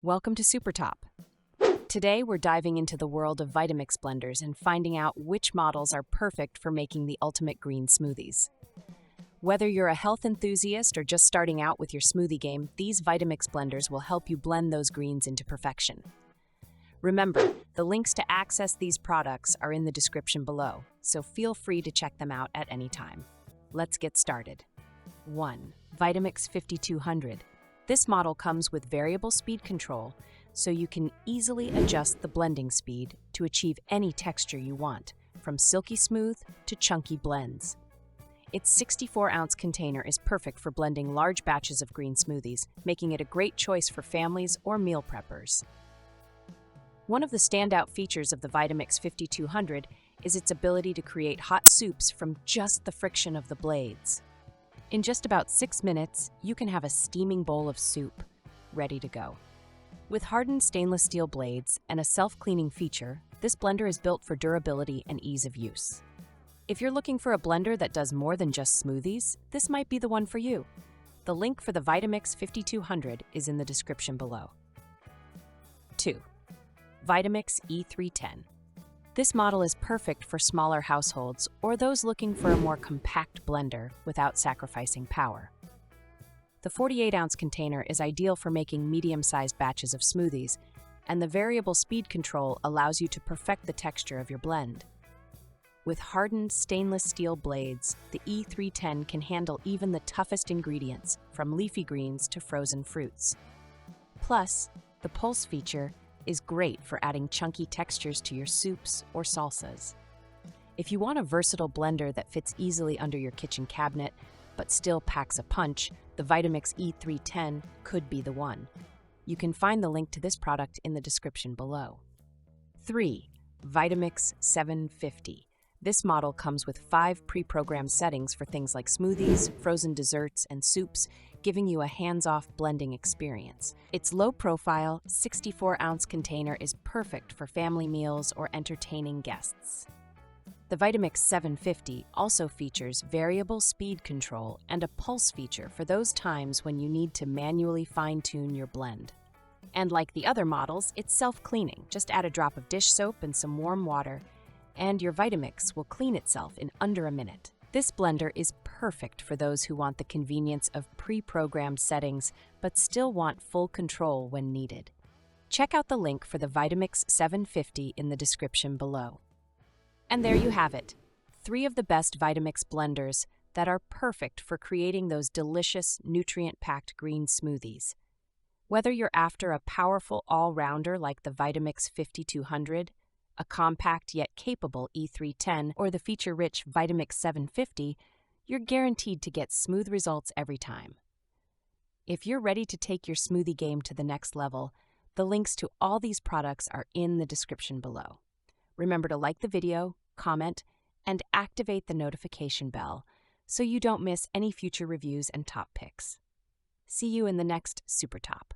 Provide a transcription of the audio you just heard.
Welcome to Super Top. Today we're diving into the world of Vitamix blenders and finding out which models are perfect for making the ultimate green smoothies. Whether you're a health enthusiast or just starting out with your smoothie game, these Vitamix blenders will help you blend those greens into perfection. Remember, the links to access these products are in the description below, so feel free to check them out at any time. Let's get started. 1. Vitamix 5200. This model comes with variable speed control, so you can easily adjust the blending speed to achieve any texture you want, from silky smooth to chunky blends. Its 64-ounce container is perfect for blending large batches of green smoothies, making it a great choice for families or meal preppers. One of the standout features of the Vitamix 5200 is its ability to create hot soups from just the friction of the blades. In just about 6 minutes, you can have a steaming bowl of soup ready to go. With hardened stainless steel blades and a self-cleaning feature, this blender is built for durability and ease of use. If you're looking for a blender that does more than just smoothies, this might be the one for you. The link for the Vitamix 5200 is in the description below. 2. Vitamix E310. This model is perfect for smaller households or those looking for a more compact blender without sacrificing power. The 48-ounce container is ideal for making medium-sized batches of smoothies, and the variable speed control allows you to perfect the texture of your blend. With hardened stainless steel blades, the E310 can handle even the toughest ingredients, from leafy greens to frozen fruits. Plus, the pulse feature is great for adding chunky textures to your soups or salsas. If you want a versatile blender that fits easily under your kitchen cabinet, but still packs a punch, the Vitamix E310 could be the one. You can find the link to this product in the description below. 3. Vitamix 750. This model comes with 5 pre-programmed settings for things like smoothies, frozen desserts, and soups, giving you a hands-off blending experience. Its low-profile, 64-ounce container is perfect for family meals or entertaining guests. The Vitamix 750 also features variable speed control and a pulse feature for those times when you need to manually fine-tune your blend. And like the other models, it's self-cleaning. Just add a drop of dish soap and some warm water, and your Vitamix will clean itself in under a minute. This blender is perfect for those who want the convenience of pre-programmed settings but still want full control when needed. Check out the link for the Vitamix 750 in the description below. And there you have it, 3 of the best Vitamix blenders that are perfect for creating those delicious, nutrient-packed green smoothies. Whether you're after a powerful all-rounder like the Vitamix 5200, a compact yet capable E310, or the feature-rich Vitamix 750, you're guaranteed to get smooth results every time. If you're ready to take your smoothie game to the next level, the links to all these products are in the description below. Remember to like the video, comment, and activate the notification bell so you don't miss any future reviews and top picks. See you in the next Super Top.